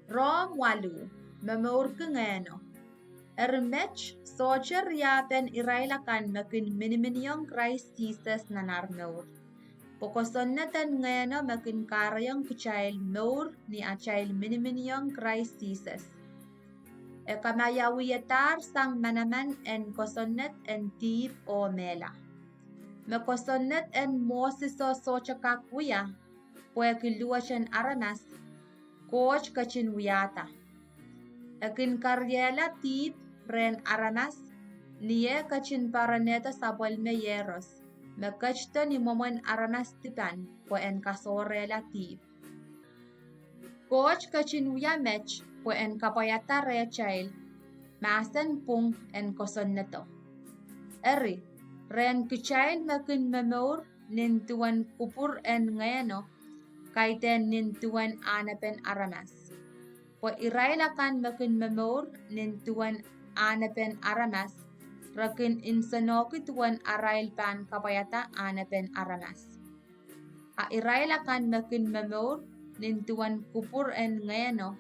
Rom walu, memur kengeno. Ermech socher yapen irailakan makin miniminiong Christ Jesus nanar meur. Pokosonnatan ngeno makin karyong kuchail meur ni achail miniminiong Christ Jesus. Ekamayawiyatar sang manaman en kosonnet en tip o mela. Mekosonnet en mosiso sochakakwiya, puekiluachen aranas, coach kachin wiyata. Ekin karyela tip ren aranas, niye kachin paraneta sabolme yeros. Mekachta ni momon aranas tipan po en kasorela tip. Coach kachin wiyamech po en kapayata rechail, masen pung en kosonneto. Eri, ren kuchail makin memor nintuan kupur en ngayano, kaiten nintuan anapen aranas. Po irailakan makin memor nintuan anapen aramas, rakin insanoki tuan arail pan kapayata anapen aramas. A irailakan makin memor nintuan kupur en ngayano,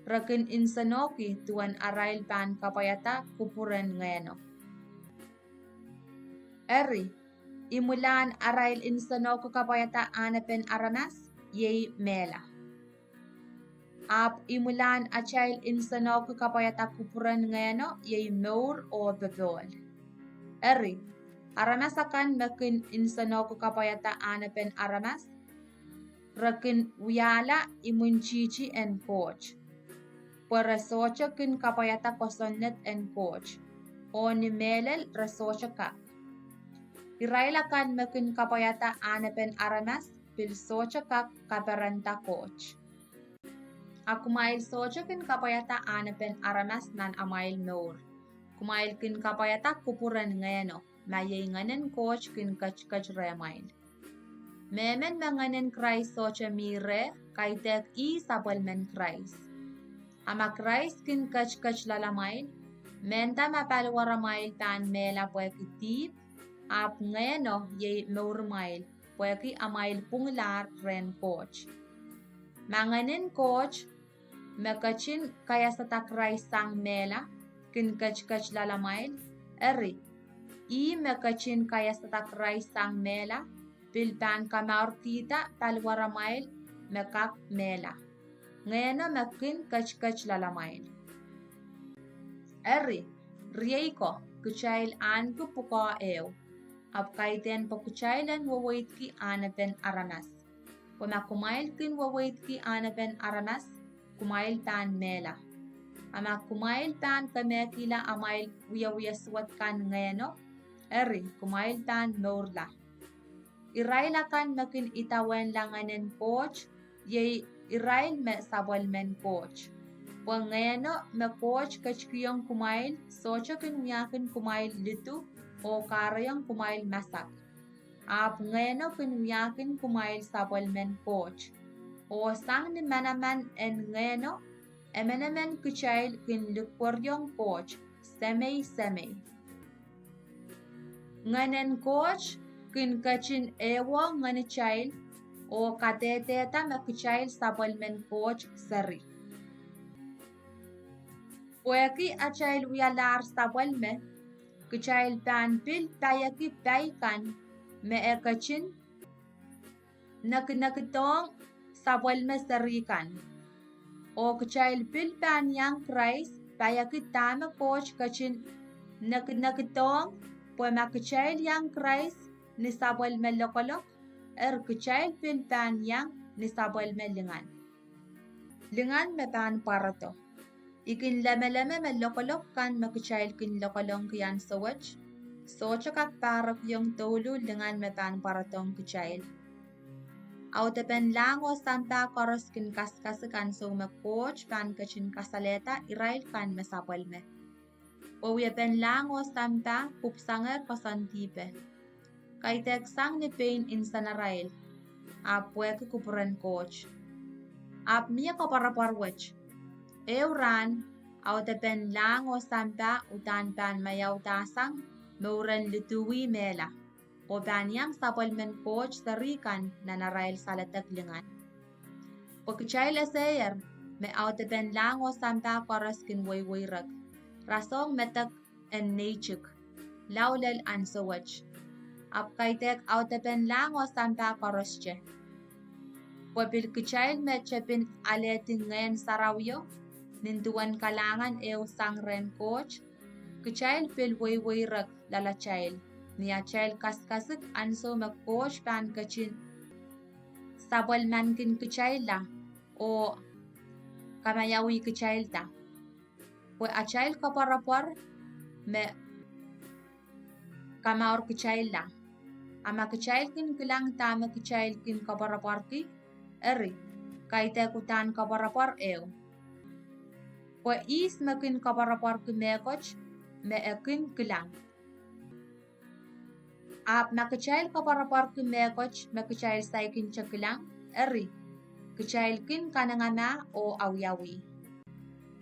rakin insanoki tuan arail pan kapayata kupur en ngayano. Eri, imulan arail insanoki kapayata anapen aramas, yei mela. Ap imulan achail insanok kapayata kupuran ngayano yay meur o bebol. Eri, aramasakan makin insanok kapayata anapen aramas, rakin wiyala imunchichi en coach. Parasocha kin kapayata kosonnet en coach, o ni melel rasocha ka. Irailakan makin kapayata anapen aramas, pilsocha ka kaparanta coach. Akumail socha kin kapayata anapen aramas nan amail meur. Kumail kin kapayata kupuran ngayano, mayay nganen coach kin kach remail. Memen manganen Christ socha mire, kaitek I sabal men Christ. Ama Christ kin kach lalamail, menta mapalwaramail tan mela puekitip, ap ngayano yay meurmail, pueki amail punglar ren coach. Manganen coach, mekachin kaya sa takray sang mela, kin kach lalamail, eri, I mekachin kaya sa takray sang mela, pilpan kamaurkita palwaramail, mekak mela. Ngayon mekin kach lalamail. Eri, rieko, kuchail an ku puko ew, ap kaiten po kuchailan wawait ki anapen aramas. Kumail kin wawait ki anapen aramas, kumail tan mela. Ama kumail tan kamekila amail wiyawiyaswat kan ngayano, eri kumail tan meurla. Iraila kan makin itawen langanen coach, yay irail me sabol men coach. Pag ngayano me coach kachkiyong kumail, socha kin wiyakin kumail litu o karayang kumail masak. Ap ngayano kin wiyakin kumail sabol men coach. O sang ni manaman en ngayano, emenamen kuchail kin lukporyong coach, semay. Nganen coach, kin kachin ewa ngani chail, o kateteta me kuchail sabol men coach sari. Pueki achail wiyalar sabol me, kuchail pan pil payaki paykan, me ekachin nakitong sabol me sarikan. O kuchail pil pan yang Christ, payaki tama coach kachin nakitong, puema kuchail yang Christ, ni sabol me lokolok, kuchail pil pan yang ni sabol me lingan. Lingan me pan parato. Ikin lame me lokolok kan makuchail kin lokolong kiyan sawach. Socha kak parok yung tolu lingan me pan paratong kuchail. Autapen lang o sampa koros kin kaskas kan so me coach pan kachin kasaleta irail kan me sabol me. O pen lang o sampa pupsanger pasantipe. Kaitek sang ni pain insanarail. Apweke kupuran coach. Ap miya kaparaparwech. Euran, autapen lang o sampa utan pan mayaw tasang mauran lutuwi mela. O banyang sabol men coach sarikan na narail sa lataglingan. Pagkachay lasayer, me out ben lang o sampa koras kin way rak. Rasong metak en nechuk. Laulel ansawach. Ap kaitek out ben lang o sampa korosche. Wabil kichail me chepin aletin ngayon sarawyo. Ninduan kalangan eo sang ren coach. Kichail pil way rak lala chail. Niya chail kaskasik anso me coach pan kachin. Sabwal man kin kichail la. O kamayawi kichail ta. Pwe a chail kaparapor me kamaor kichail la. Ama kichail kin kilang tama kichail kin kaparapor ki. Eri. Kaite kutan kaparapor eo. Pwe is me kin kaparapor ki me coach. Me ekin kilang. Ap na kichail kaparapor ki me coach me kichail say kin chakilang. Eri. Kichail kin kanangana o awyawi.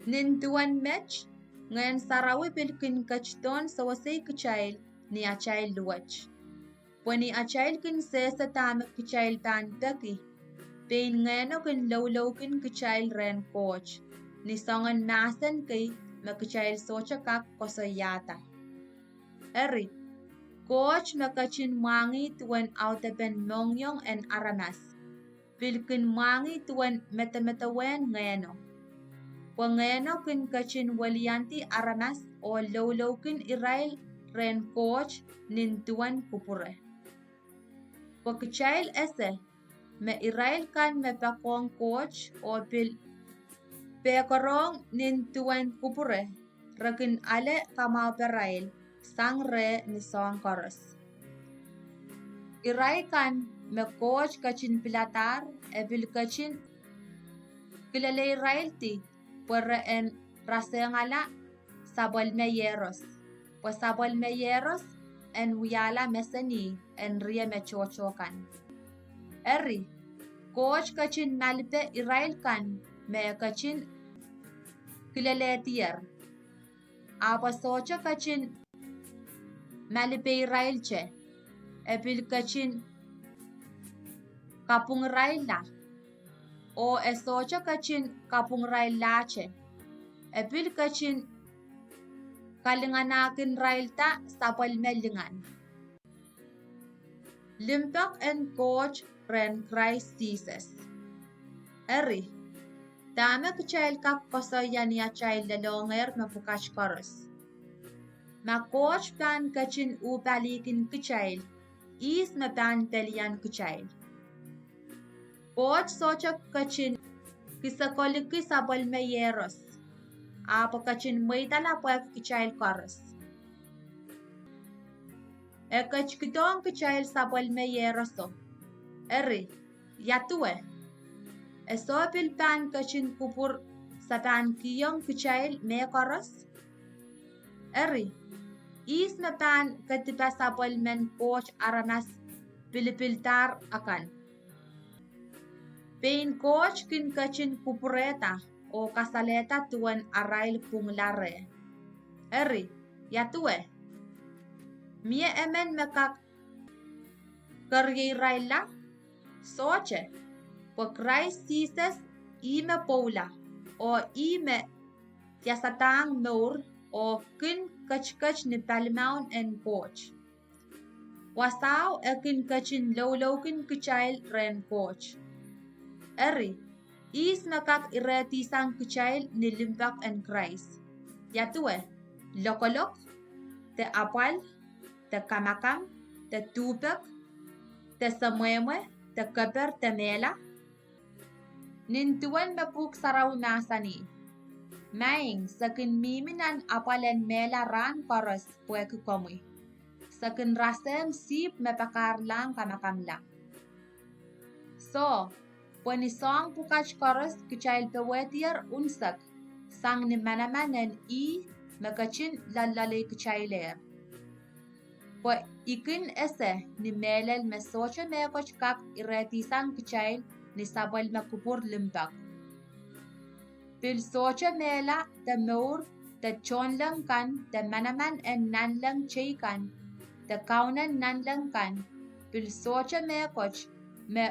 Nintuan mech, ngayon sarawi pilkin kachton sa wasay kichail ni achail luwach. Pwani achail kin sa tamak kichail tan peki. Pain ngayon o kin low kin kichail ren coach. Ni songan masan kay makichail socha kak kosoyata. Eri, coach makachin mangi tuwan autaben mongyong en aramas. Pilkin mangi tuwan meta-metawen ngayon o. Wangeno kin kachin walianti aramas o low kin irail ren coach nintuan kupure. Wakichail ese me irail kan me pakong coach o pil pekorong nintuan kupure rakin ale kamau perail sang re ni soang koros. Irai kan me coach kachin pilatar e pil kachin kilale irail ti. Pwere en rasengala sabol meyeros. Pues sabol meyeros en uyala meseni en ria me chochokan. Eri, coach kachin malpe irail kan me kachin kileletier. Apa socha kachin malpe irail che. Epil kachin kapung irail la. O esocha kachin kapung rail lache. Epil kachin kalinganakin rail ta sapal melingan. Limpak and coach ren Christ Jesus. Eri, dame kichail kap kosoyan ya chail lalonger mapukach koros. Ma coach pan kachin upalikin kichail. Is ma pan pelian kichail. Coach socha kachin kisakoliki sabol meyeros. Apo kachin maitala po kichail koros. E kachkitong kichail sabol meyeros o. Eri, yatue. E sopil pan kachin kupur sa pan kiyong kichail me koros. Eri, is na pan katipa sabol men coach aranas pilipiltar akan. Pain coach kin kachin kupureta o kasaleta tuan arail punglare. Eri, yatue. Mie emen mekak karye raila. Soche. Po Christ Jesus ime poula o ime tiasatang nour o kin kach ni palmaun en coach. Wasaw e kin kachin low kin kichail ren coach. Eri, is nakak ireti sang kichail ni limpak en Christ. Yatue, lokolok, te apal, te kamakam, te tupek, te samwemwe, te kaper te mela. Nintuan mapuk saraw masani. Maing sakin miminan apalen mela ran koros pueku komui. Sakin rasem sip mepakar lang kamakam lang. So, Pwani song pukach koros kichail pewetier unsak sang ni manamanen makachin lalale kichailer. Pwa ikin ese ni melel mesoche mekoch kak ireti sang kichail ni sabal makupur limbak. Pil soche mela te meur te chonlang kan te manaman en nanlang cheikan te kaunan nanlang kan pil soche mekoch me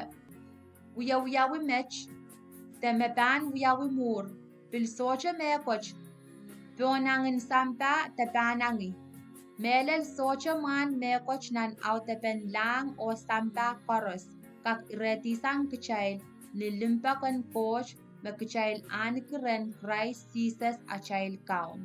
uyawi mech Temepan wiyawi mur. Pilsocha mekoch. Pionangin sampa tepanangi. Melel socha man mekoch nan au tepen lang o sampa koros. Kak retisan kechail. Lilimpakan poch. Mekechail anikren Christ Jesus achail kaun.